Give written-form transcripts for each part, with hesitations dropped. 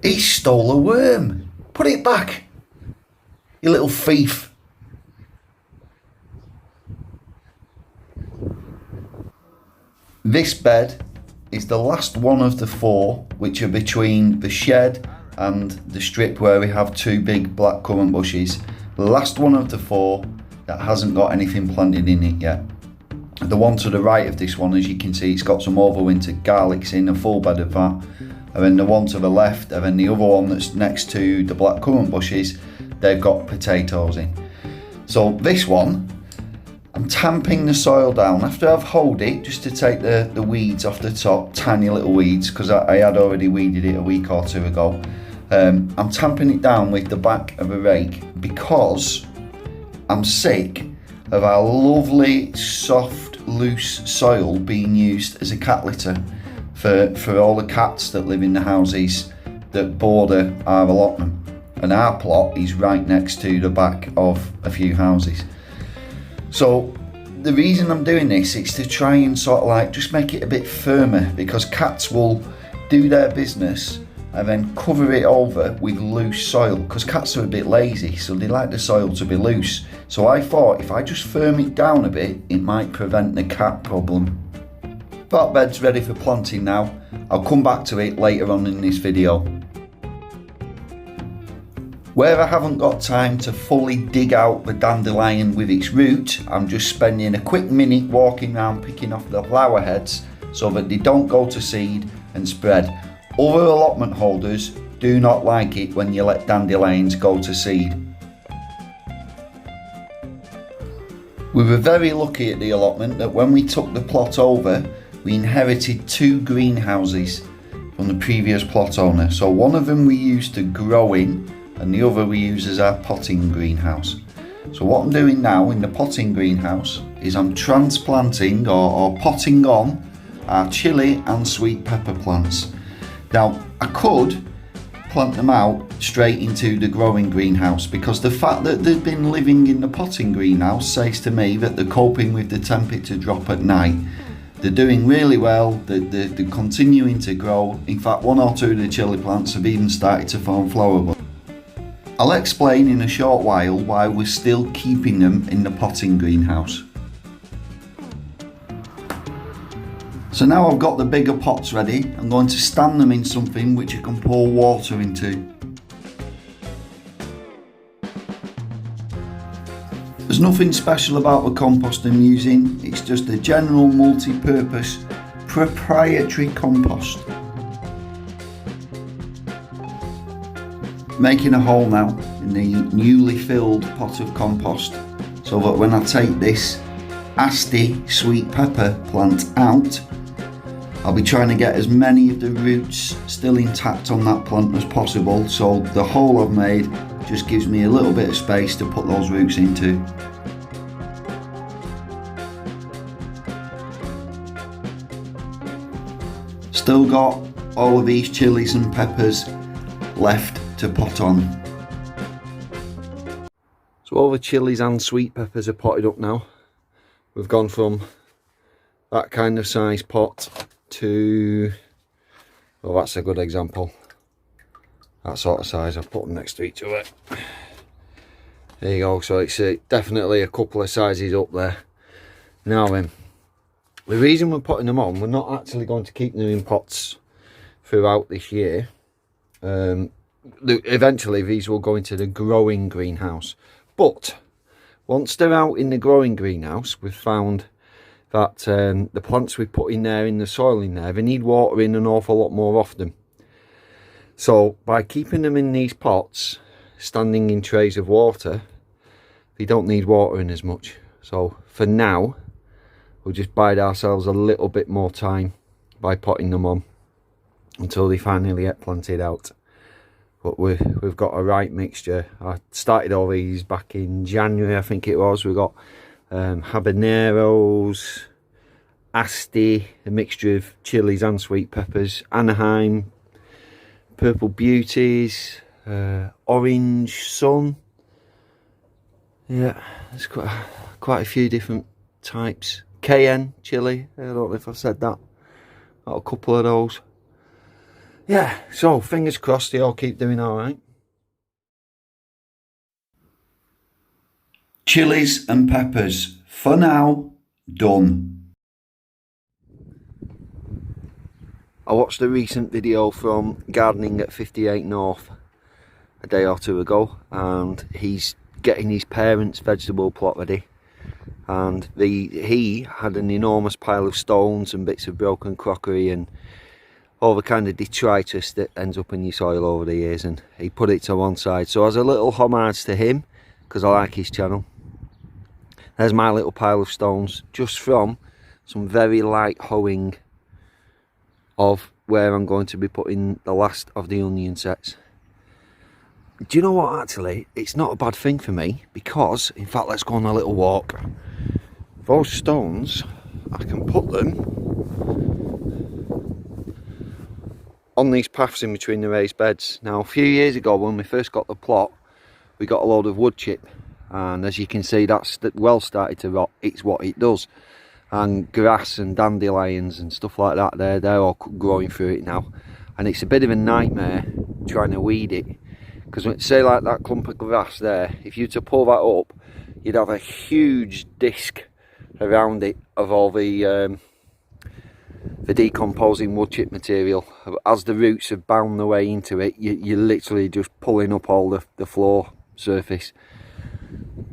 He stole a worm. Put it back, you little thief. This bed is the last one of the 4 which are between the shed and the strip where we have 2 big black currant bushes. The last one of the 4 that hasn't got anything planted in it yet. The one to the right of this one, as you can see, it's got some overwintered garlics in, a full bed of that. And then the one to the left, and then the other one that's next to the black currant bushes, they've got potatoes in. So this one, I'm tamping the soil down after I've hoed it, just to take the weeds off the top, tiny little weeds, because I had already weeded it a week or 2 ago. I'm tamping it down with the back of a rake because I'm sick of our lovely, soft, loose soil being used as a cat litter for all the cats that live in the houses that border our allotment. And our plot is right next to the back of a few houses. So the reason I'm doing this is to try and sort of like just make it a bit firmer, because cats will do their business and then cover it over with loose soil, because cats are a bit lazy, so they like the soil to be loose. So I thought if I just firm it down a bit, it might prevent the cat problem. That bed's ready for planting now. I'll come back to it later on in this video. Where I haven't got time to fully dig out the dandelion with its root, I'm just spending a quick minute walking around picking off the flower heads so that they don't go to seed and spread. Other allotment holders do not like it when you let dandelions go to seed. We were very lucky at the allotment that when we took the plot over, we inherited 2 greenhouses from the previous plot owner. So one of them we used to grow in, and the other we use as our potting greenhouse. So what I'm doing now in the potting greenhouse is I'm transplanting or potting on our chilli and sweet pepper plants. Now I could plant them out straight into the growing greenhouse, because the fact that they've been living in the potting greenhouse says to me that they're coping with the temperature drop at night. They're doing really well, they're continuing to grow. In fact, 1 or 2 of the chilli plants have even started to form flower buds. I'll explain in a short while why we're still keeping them in the potting greenhouse. So now I've got the bigger pots ready, I'm going to stand them in something which I can pour water into. There's nothing special about the compost I'm using, it's just a general multi-purpose proprietary compost. Making a hole now in the newly filled pot of compost, so that when I take this Asti sweet pepper plant out, I'll be trying to get as many of the roots still intact on that plant as possible, so the hole I've made just gives me a little bit of space to put those roots into. Still got all of these chilies and peppers left to pot on. So all the chilies and sweet peppers are potted up now. We've gone from that kind of size pot to, well, that's a good example, that sort of size. I've put them next to each other. There you go. So it's definitely a couple of sizes up there. Now then, the reason we're putting them on, we're not actually going to keep them in pots throughout this year. Eventually these will go into the growing greenhouse, but once they're out in the growing greenhouse, we've found that the plants we put in there, in the soil in there, they need watering an awful lot more often. So by keeping them in these pots, standing in trays of water, they don't need watering as much. So for now, we'll just bide ourselves a little bit more time by potting them on until they finally get planted out. But we've got a right mixture. I started all these back in January, I think it was. We've got habaneros, Asti, a mixture of chilies and sweet peppers, Anaheim, purple beauties, orange sun. Yeah, there's quite a few different types. Cayenne chili, I don't know if I've said that. Got a couple of those. Yeah, so fingers crossed they all keep doing alright. Chilies and peppers, for now, done. I watched a recent video from Gardening at 58 North a day or two ago, and he's getting his parents' vegetable plot ready, and he had an enormous pile of stones and bits of broken crockery and all the kind of detritus that ends up in your soil over the years, and he put it to one side. So as a little homage to him, because I like his channel, there's my little pile of stones just from some very light hoeing of where I'm going to be putting the last of the onion sets. Do you know what, actually, it's not a bad thing for me, because, in fact, let's go on a little walk. Those stones, I can put them on these paths in between the raised beds. Now, a few years ago when we first got the plot, we got a load of wood chip, and as you can see, that's well started to rot. It's what it does. And grass and dandelions and stuff like that, they're all growing through it now, and it's a bit of a nightmare trying to weed it, because say like that clump of grass there, if you were to pull that up, you'd have a huge disc around it of all the decomposing wood chip material. As the roots have bound their way into it, you're literally just pulling up all the floor surface.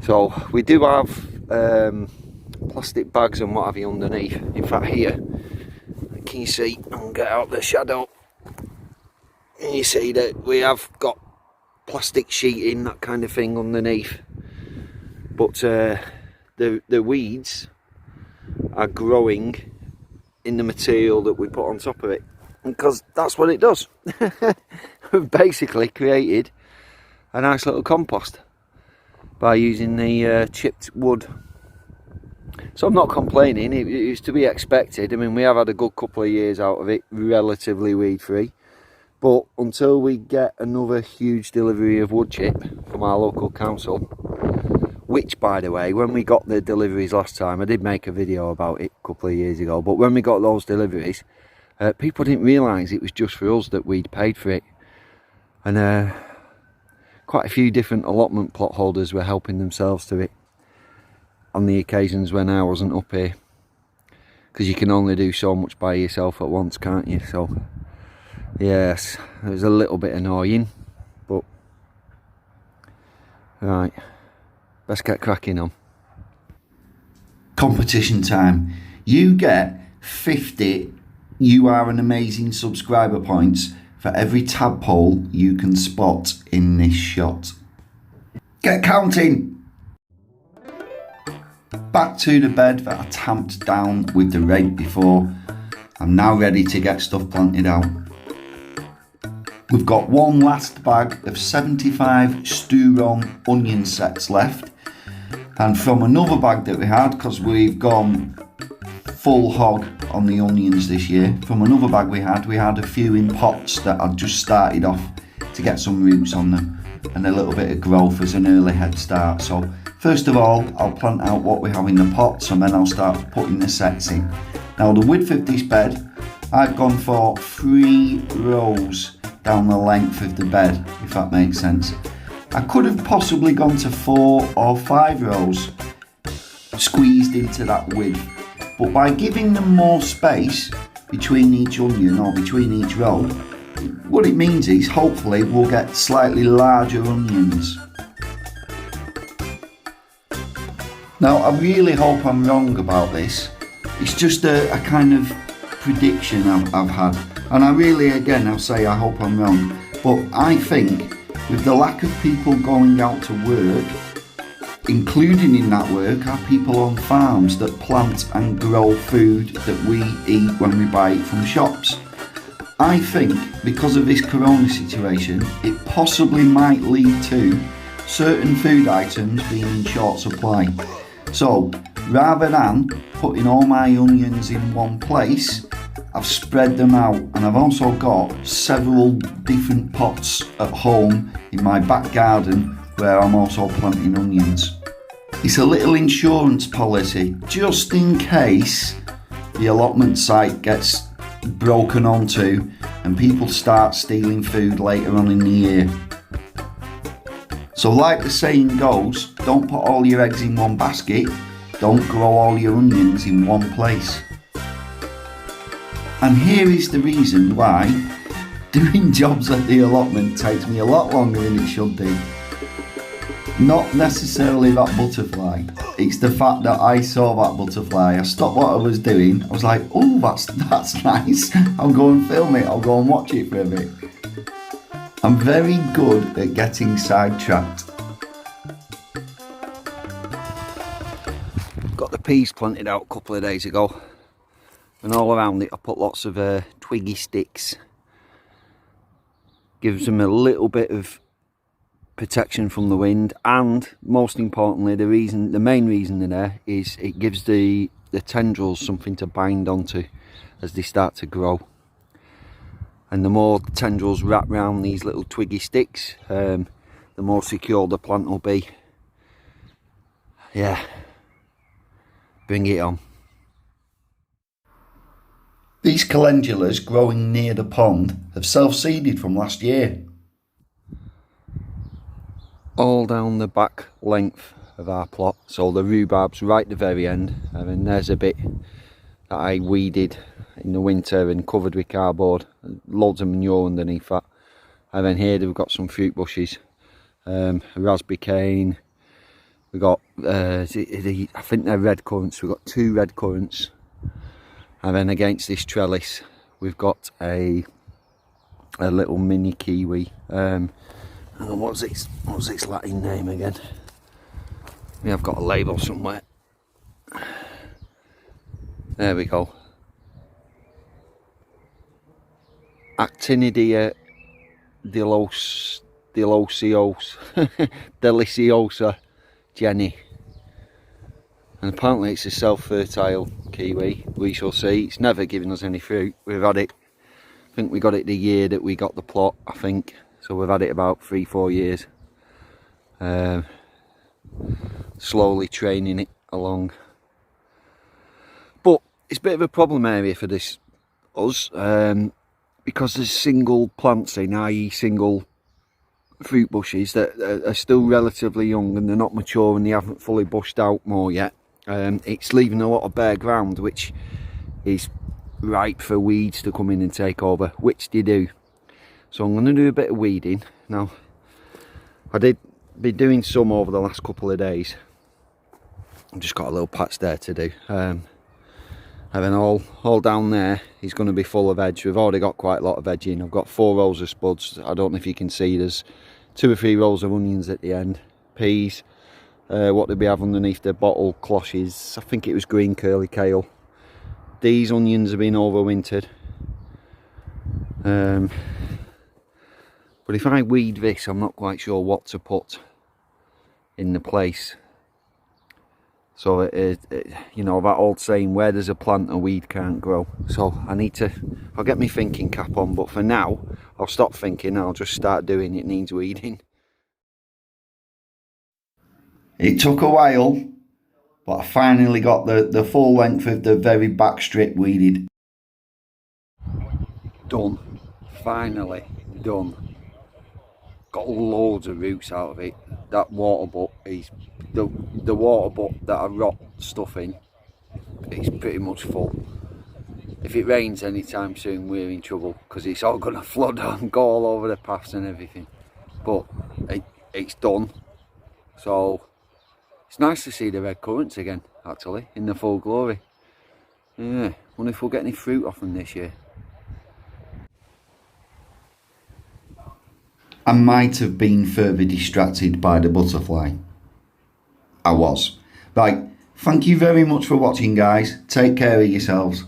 So we do have plastic bags and what have you underneath. In fact, here, can you see, I'll get out the shadow, and you see that we have got plastic sheeting, that kind of thing underneath, but the weeds are growing in the material that we put on top of it, because that's what it does. We've basically created a nice little compost by using the chipped wood. So I'm not complaining, it is to be expected. I mean, we have had a good couple of years out of it, relatively weed free, but until we get another huge delivery of wood chip from our local council, which, by the way, when we got the deliveries last time, I did make a video about it a couple of years ago, but when we got those deliveries, people didn't realise it was just for us that we'd paid for it, and quite a few different allotment plot holders were helping themselves to it on the occasions when I wasn't up here, because you can only do so much by yourself at once, can't you? So yes, it was a little bit annoying, but right, let's get cracking on. Competition time. You get 50 "You Are an Amazing" subscriber points for every tadpole you can spot in this shot. Get counting! Back to the bed that I tamped down with the rake before. I'm now ready to get stuff planted out. We've got one last bag of 75 sturon onion sets left, and from another bag that we had, because we've gone full hog on the onions this year, from another bag we had a few in pots that I'd just started off to get some roots on them and a little bit of growth as an early head start. So first of all, I'll plant out what we have in the pots, and then I'll start putting the sets in. Now, the width of this bed, I've gone for 3 rows down the length of the bed, if that makes sense. I could have possibly gone to 4 or 5 rows squeezed into that width, but by giving them more space between each onion or between each row, what it means is hopefully we'll get slightly larger onions. Now, I really hope I'm wrong about this. It's just a kind of prediction I've had, and I really, again, I'll say I hope I'm wrong, but I think with the lack of people going out to work, including in that work are people on farms that plant and grow food that we eat when we buy it from shops. I think because of this corona situation, it possibly might lead to certain food items being in short supply. So rather than putting all my onions in one place, I've spread them out, and I've also got several different pots at home in my back garden where I'm also planting onions. It's a little insurance policy just in case the allotment site gets broken onto and people start stealing food later on in the year. So like the saying goes, don't put all your eggs in one basket, don't grow all your onions in one place. And here is the reason why doing jobs at the allotment takes me a lot longer than it should do. Not necessarily that butterfly, it's the fact that I saw that butterfly, I stopped what I was doing, I was like, oh that's nice, I'll go and film it, I'll go and watch it for a bit. I'm very good at getting sidetracked. Got the peas planted out a couple of days ago, and all around it I put lots of twiggy sticks. Gives them a little bit of protection from the wind, and most importantly the main reason they're there is it gives the tendrils something to bind onto as they start to grow. And the more tendrils wrap around these little twiggy sticks, the more secure the plant will be. Yeah, bring it on. These calendulas growing near the pond have self-seeded from last year. All down the back length of our plot, so the rhubarb's right at the very end, and then there's a bit that I weeded in the winter and covered with cardboard, loads of manure underneath that. And then here we've got some fruit bushes, raspberry cane, we've got I think they're red currants, we've got 2 red currants, and then against this trellis we've got a little mini kiwi. What's its Latin name again? We have got a label somewhere. There we go. Actinidia deliciosa Jenny. And apparently it's a self-fertile kiwi. We shall see. It's never given us any fruit. We've had it, I think we got it the year that we got the plot, I think. So we've had it about 3-4 years. Slowly training it along. But it's a bit of a problem area for us. Because there's single plants in, i.e. single fruit bushes that are still relatively young and they're not mature and they haven't fully bushed out more yet. It's leaving a lot of bare ground, which is ripe for weeds to come in and take over, which they do. So I'm going to do a bit of weeding. Now, I did be doing some over the last couple of days. I've just got a little patch there to do. And then all down there is going to be full of edge. We've already got quite a lot of edging. I've got 4 rows of spuds. I don't know if you can see, there's 2 or 3 rows of onions at the end. Peas. What did we have underneath the bottle cloches? I think it was green curly kale. These onions have been overwintered. But if I weed this, I'm not quite sure what to put in the place. So you know, that old saying, where there's a plant a weed can't grow. So I'll get my thinking cap on, but for now I'll stop thinking, I'll just start doing it. Needs weeding. It took a while, but I finally got the full length of the very back strip weeded. Done. Finally done. Got loads of roots out of it. That water butt is the water butt that I rot stuff in. It's pretty much full. If it rains anytime soon, we're in trouble because it's all going to flood and go all over the paths and everything. But it's done. So it's nice to see the red currants again, actually, in the full glory. Yeah, wonder if we'll get any fruit off them this year. I might have been further distracted by the butterfly. I was. Right, thank you very much for watching, guys. Take care of yourselves.